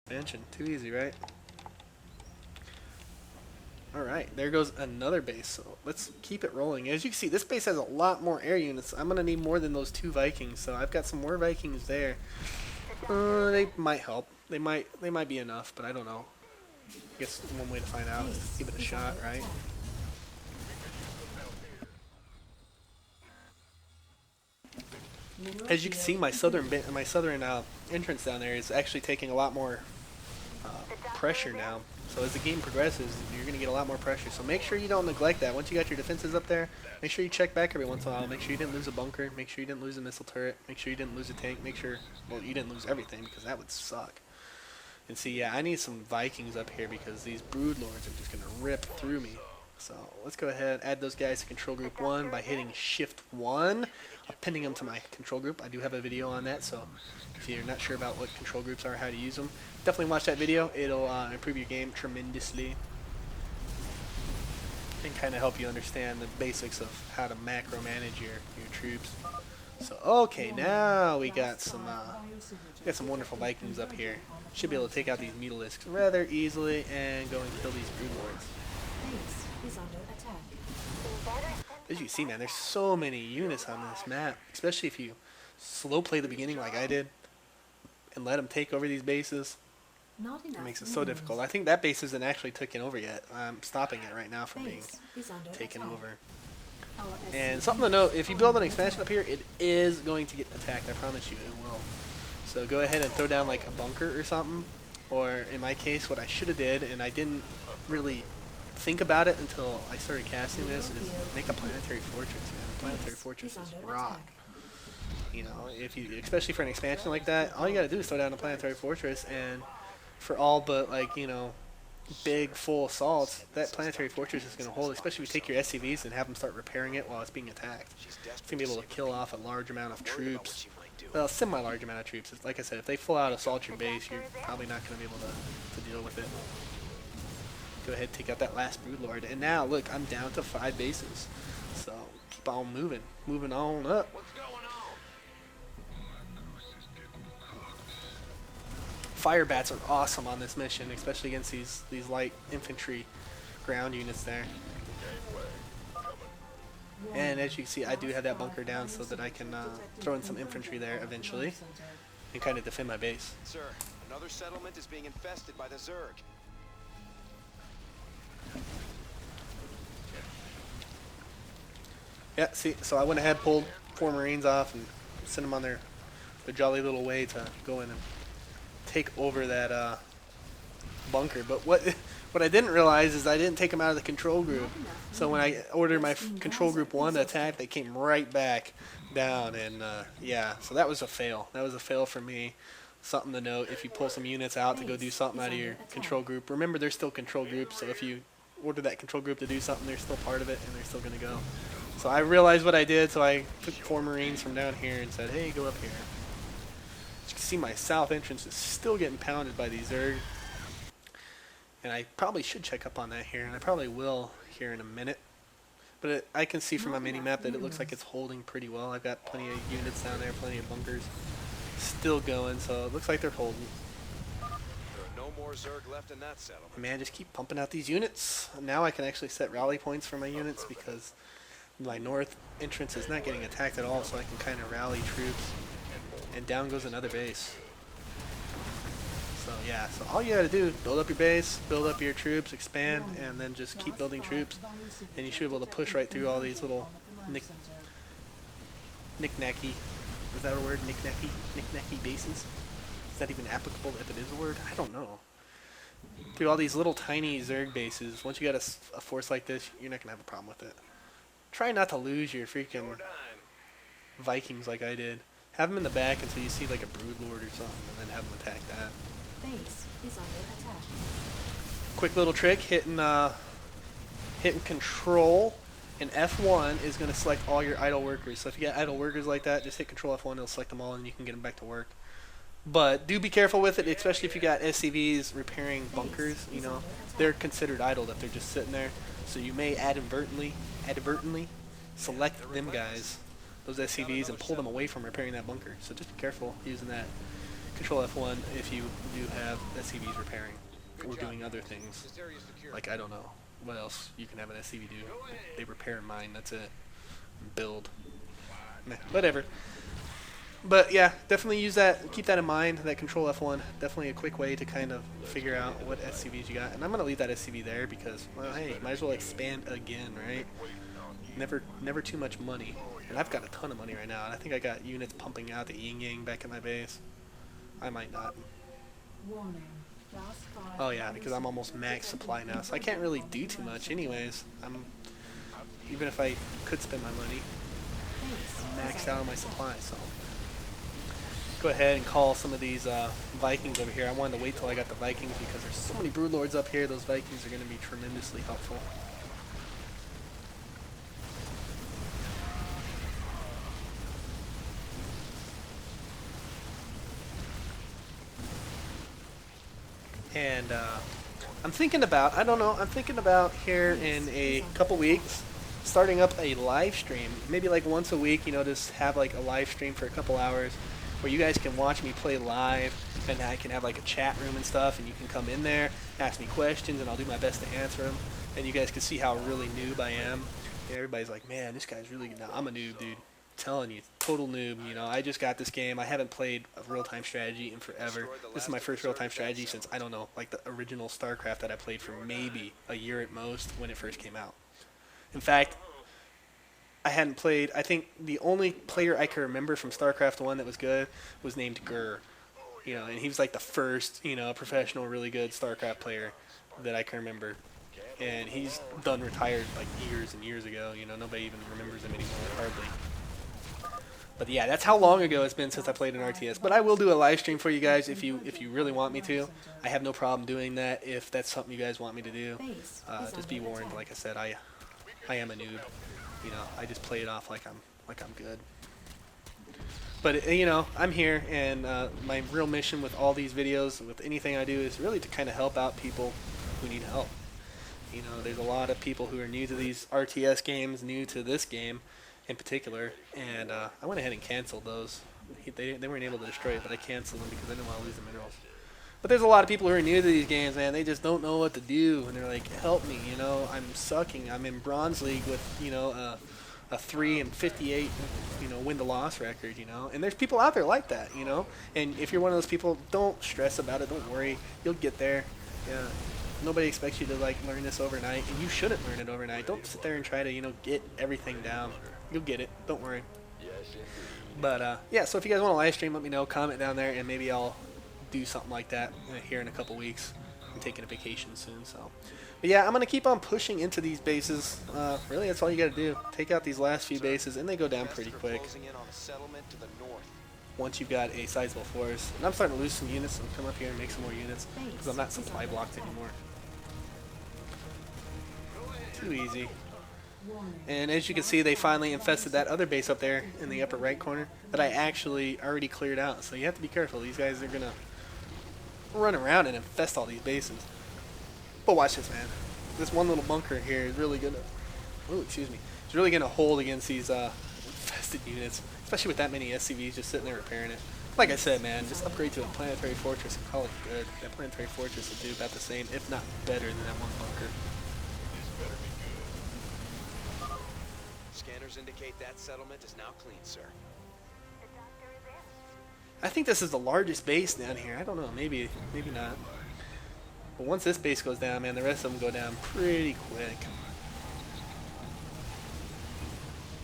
Mention. Too easy, right? Alright, there goes another base. So let's keep it rolling. As you can see, this base has a lot more air units. I'm going to need more than those 2 Vikings. So I've got some more Vikings there. They might help. They might be enough, but I don't know. I guess one way to find out is give it a shot, right? As you can see, my southern entrance down there is actually taking a lot more pressure now. So as the game progresses, you're going to get a lot more pressure. So make sure you don't neglect that. Once you got your defenses up there, make sure you check back every once in a while. Make sure you didn't lose a bunker. Make sure you didn't lose a missile turret. Make sure you didn't lose a tank. Make sure, well, you didn't lose everything because that would suck. And see, yeah, I need some Vikings up here because these Brood Lords are just going to rip through me. So let's go ahead and add those guys to Control Group 1 by hitting Shift 1. I'm pinning them to my Control Group. I do have a video on that, so if you're not sure about what Control Groups are, how to use them, definitely watch that video. It'll improve your game tremendously and kind of help you understand the basics of how to macro manage your troops. So okay, now we got some wonderful Vikings up here. Should be able to take out these Mutalisks rather easily and go and kill these Brood Lords. As you see, man, there's so many units on this map, especially if you slow play the beginning like I did and let them take over these bases. It makes it so difficult. I think that base isn't actually taken over yet. I'm stopping it right now from being taken over. And something to note, if you build an expansion up here, it is going to get attacked. I promise you it will. So go ahead and throw down like a bunker or something. Or in my case, what I should have did, and I didn't really think about it until I started casting this, is make a planetary fortress, man. Planetary fortresses rock. You know, if you, especially for an expansion like that, all you gotta do is throw down a planetary fortress, and for all but like, you know, big full assaults, that planetary fortress is gonna hold. Especially if you take your SCVs and have them start repairing it while it's being attacked. It's gonna be able to kill off a large amount of troops. Well, semi-large amount of troops. Like I said, if they full out assault your base, you're probably not gonna be able to deal with it. Go ahead, take out that last Brood Lord, and now look, I'm down to 5 bases. So keep on moving on up. Fire bats are awesome on this mission, especially against these light infantry ground units there. And as you can see, I do have that bunker down so that I can throw in some infantry there eventually and kind of defend my base. Sir, another settlement is being infested by the Zerg. Yeah, see, so I went ahead, pulled 4 Marines off, and sent them on their jolly little way to go in and take over that bunker. But what I didn't realize is I didn't take them out of the control group. So when I ordered my control group 1 to attack, they came right back down, and yeah, so that was a fail. That was a fail for me. Something to note, if you pull some units out to go do something out of your control group, remember they're still control groups, so if you order that control group to do something, they're still part of it, and they're still going to go. So I realized what I did, so I took 4 Marines from down here and said, hey, go up here. As you can see, my south entrance is still getting pounded by these Zerg. And I probably should check up on that here, and I probably will here in a minute. But I can see from my mini-map that it looks like it's holding pretty well. I've got plenty of units down there, plenty of bunkers still going, so it looks like they're holding. There are no more Zerg left in that settlement. Man, just keep pumping out these units. Now I can actually set rally points for my units because my north entrance is not getting attacked at all, so I can kind of rally troops. And down goes another base. So yeah, so all you gotta do is build up your base, build up your troops, expand, and then just keep building troops. And you should be able to push right through all these little knick-knacky, is that a word? Knick-knacky bases? Is that even applicable if it is a word? I don't know. Through all these little tiny Zerg bases, once you got a force like this, you're not gonna have a problem with it. Try not to lose your freaking Vikings like I did. Have them in the back until you see like a Brood Lord or something, and then have them attack that. Base is under attack. Quick little trick, hitting control and F1 is going to select all your idle workers. So if you got idle workers like that, just hit control F1, it'll select them all and you can get them back to work. But do be careful with it, especially if you got SCVs repairing bunkers, you know. They're considered idle if they're just sitting there. So you may advertently select them guys, those SCVs, and pull them away from repairing that bunker. So just be careful using that. Control F1 if you do have SCVs repairing or doing other things. Like, I don't know what else you can have an SCV do. They repair and mine, that's it. Build. Meh, whatever. But yeah, definitely use that, keep that in mind, that Control F1. Definitely a quick way to kind of figure out what SCVs you got. And I'm going to leave that SCV there because, well, hey, might as well expand again, right? Never too much money. And I've got a ton of money right now, and I think I got units pumping out the yin yang back at my base. I might not. Oh yeah, because I'm almost max supply now, so I can't really do too much anyways. Even if I could spend my money, I'm maxed out on my supply, so. Go ahead and call some of these Vikings over here. I wanted to wait till I got the Vikings because there's so many Broodlords up here. Those Vikings are going to be tremendously helpful. And I'm thinking about, I'm thinking about here in a couple weeks starting up a live stream. Maybe like once a week, you know, just have like a live stream for a couple hours where you guys can watch me play live, and I can have like a chat room and stuff, and you can come in there, ask me questions, and I'll do my best to answer them. And you guys can see how really noob I am. And everybody's like, man, this guy's really good. Now, I'm a noob, dude. I'm telling you, total noob. You know, I just got this game. I haven't played a real-time strategy in forever. This is my first real-time strategy since, I don't know, like the original StarCraft that I played for maybe a year at most when it first came out. In fact, I hadn't played, I think the only player I can remember from StarCraft 1 that was good was named Gur. You know, and he was like the first, you know, professional, really good StarCraft player that I can remember. And he's done retired like years and years ago. You know, nobody even remembers him anymore, hardly. But yeah, that's how long ago it's been since I played an RTS. But I will do a live stream for you guys if you really want me to. I have no problem doing that if that's something you guys want me to do. Just be warned, like I said, I am a noob. You know, I just play it off like I'm good. But you know, I'm here, and my real mission with all these videos, with anything I do, is really to kind of help out people who need help. You know, there's a lot of people who are new to these RTS games, new to this game in particular, and I went ahead and canceled those. They weren't able to destroy it, but I canceled them because I didn't want to lose the minerals. But there's a lot of people who are new to these games, man. They just don't know what to do, and they're like, help me, you know, I'm sucking. I'm in Bronze League with, you know, a 3-58, you know, win-to-loss record, you know. And there's people out there like that, you know. And if you're one of those people, don't stress about it. Don't worry. You'll get there. Yeah. Nobody expects you to, like, learn this overnight, and you shouldn't learn it overnight. Don't sit there and try to, you know, get everything down. You'll get it. Don't worry. But, yeah, so if you guys want to live stream, let me know. Comment down there, and maybe I'll do something like that here in a couple weeks. I'm taking a vacation soon, so. But yeah, I'm going to keep on pushing into these bases. Really, that's all you got to do. Take out these last few bases, and they go down pretty quick once you've got a sizable force. And I'm starting to lose some units, so I'll come up here and make some more units because I'm not supply blocked anymore. Too easy. And as you can see, they finally infested that other base up there in the upper right corner that I actually already cleared out. So you have to be careful. These guys are going to run around and infest all these bases. But watch this, man. This one little bunker here is really going to... Oh, excuse me. It's really going to hold against these infested units, especially with that many SCVs just sitting there repairing it. Like I said, man, just upgrade to a planetary fortress and call it good. That planetary fortress will do about the same, if not better, than that one bunker. Scanners indicate that settlement is now clean, sir. I think this is the largest base down here. I don't know, maybe not. But once this base goes down, man, the rest of them go down pretty quick.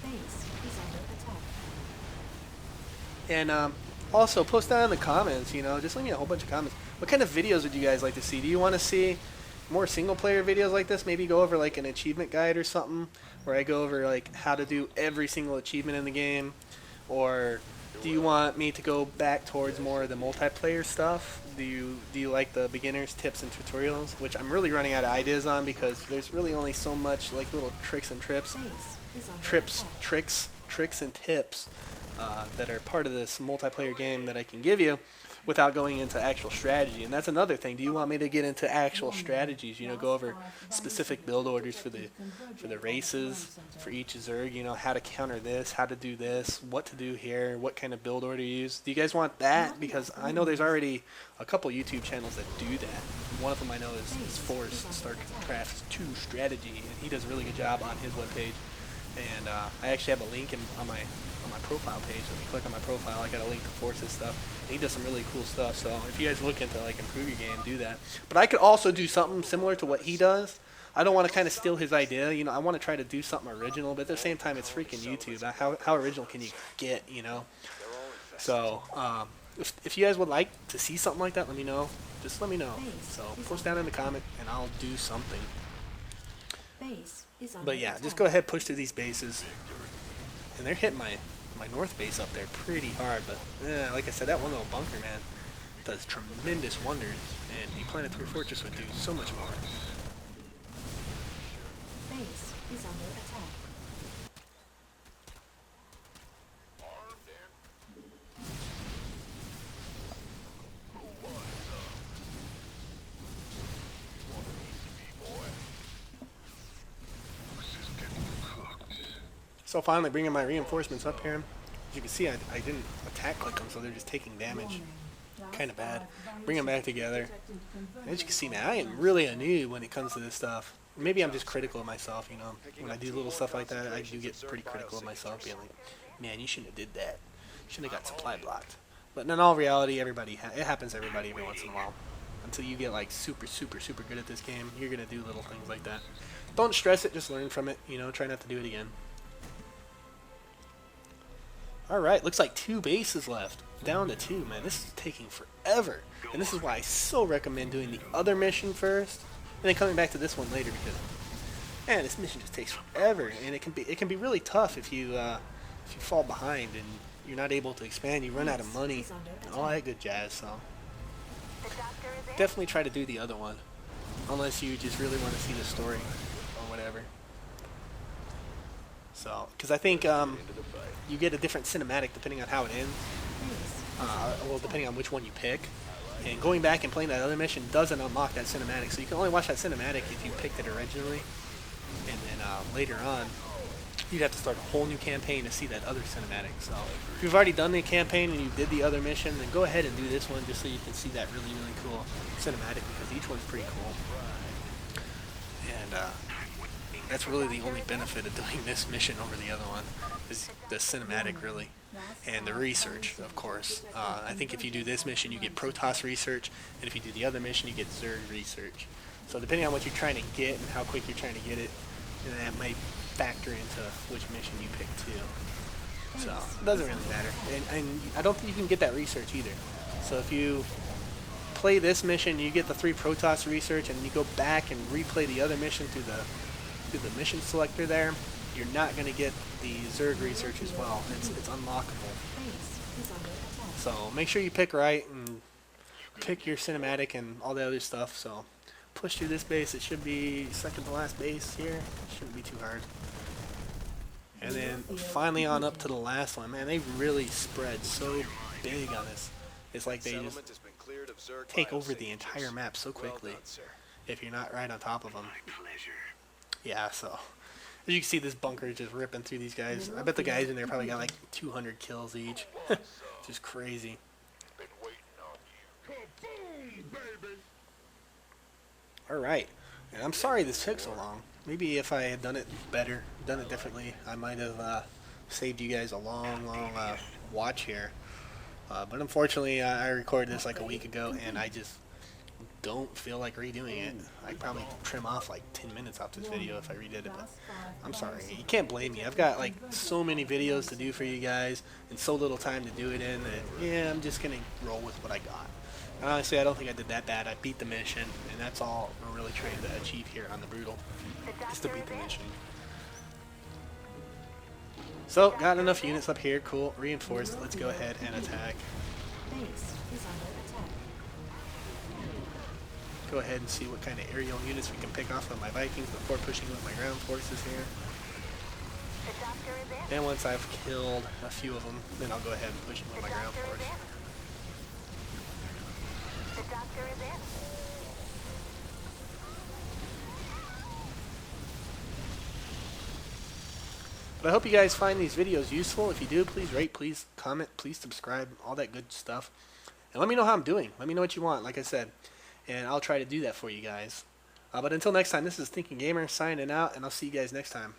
Base is under attack. And also, post down in the comments, you know, just leave me a whole bunch of comments. What kind of videos would you guys like to see? Do you want to see more single-player videos like this? Maybe go over, like, an achievement guide or something, where I go over, like, how to do every single achievement in the game? Or do you want me to go back towards more of the multiplayer stuff? Do you like the beginners tips and tutorials, which I'm really running out of ideas on because there's really only so much like little tricks and tricks and tips that are part of this multiplayer game that I can give you without going into actual strategy. And that's another thing. Do you want me to get into actual strategies? You know, go over specific build orders for the races for each Zerg. You know, how to counter this, how to do this, what to do here, what kind of build order to use. Do you guys want that? Because I know there's already a couple YouTube channels that do that. One of them I know is Forrest StarCraft 2 Strategy, and he does a really good job on his webpage. And I actually have a link on my profile page. If you click on my profile, I got a link to Force's stuff. And he does some really cool stuff. So if you guys look into like improve your game, do that. But I could also do something similar to what he does. I don't want to kind of steal his idea. You know, I want to try to do something original, but at the same time, it's freaking YouTube. How original can you get? You know. So if you guys would like to see something like that, let me know. Just let me know. So post down in the comment, and I'll do something. But yeah, just go ahead, push through these bases. And they're hitting my north base up there pretty hard. But yeah, like I said, that one little bunker, man, does tremendous wonders. And the Planetary Fortress would do so much more. Base is under attack. So finally bringing my reinforcements up here. As you can see, I didn't attack click them, so they're just taking damage. Kind of bad. Bring them back together. As you can see, man, I am really a noob when it comes to this stuff. Maybe I'm just critical of myself, you know. When I do little stuff like that, I do get pretty critical of myself, being like, man, you shouldn't have did that. You shouldn't have got supply blocked. But in all reality, it happens to everybody every once in a while. Until you get like super good at this game, you're going to do little things like that. Don't stress it, just learn from it, you know, try not to do it again. Alright, looks like 2 bases left. Down to 2, man. This is taking forever. And this is why I so recommend doing the other mission first, and then coming back to this one later, because man, this mission just takes forever, and it can be really tough if you fall behind and you're not able to expand, you run out of money, and all that good jazz. So definitely try to do the other one, unless you just really want to see the story or whatever. So, because I think you get a different cinematic depending on how it ends. Well, depending on which one you pick. And going back and playing that other mission doesn't unlock that cinematic. So you can only watch that cinematic if you picked it originally. And then later on, you'd have to start a whole new campaign to see that other cinematic. So if you've already done the campaign and you did the other mission, then go ahead and do this one just so you can see that really cool cinematic, because each one's pretty cool. And that's really the only benefit of doing this mission over the other one, is the cinematic, really, and the research, of course. I think if you do this mission, you get Protoss research, and if you do the other mission, you get Zerg research. So depending on what you're trying to get and how quick you're trying to get it, and that might factor into which mission you pick too. So it doesn't really matter, and I don't think you can get that research either. So if you play this mission, you get the 3 Protoss research, and then you go back and replay the other mission through the mission selector there, you're not going to get the Zerg research as well. It's unlockable. So make sure you pick right and pick your cinematic and all the other stuff. So push through this base. It should be second to last base here. It shouldn't be too hard. And then finally on up to the last one. Man, they really spread so big on this. It's like they just take over the entire map so quickly if you're not right on top of them. Yeah, so as you can see, this bunker is just ripping through these guys. I bet the guys in there probably got like 200 kills each. Just crazy. Alright, and I'm sorry this took so long. Maybe if I had done it better, done it differently, I might have saved you guys a long watch here. But unfortunately, I recorded this like a week ago, and I just don't feel like redoing it. I'd probably trim off like 10 minutes off this video if I redid it, but I'm sorry. You can't blame me. I've got like so many videos to do for you guys and so little time to do it in that, yeah, I'm just going to roll with what I got. And honestly, I don't think I did that bad. I beat the mission, and that's all we're really trying to achieve here on the Brutal, is to beat the mission. So, got enough units up here. Cool. Reinforced. Let's go ahead and attack. Go ahead and see what kind of aerial units we can pick off of my Vikings before pushing with my ground forces here. And once I've killed a few of them, then I'll go ahead and push with my ground force. But I hope you guys find these videos useful. If you do, please rate, please comment, please subscribe, all that good stuff. And let me know how I'm doing. Let me know what you want, like I said. And I'll try to do that for you guys. But until next time, this is Thinking Gamer signing out, and I'll see you guys next time.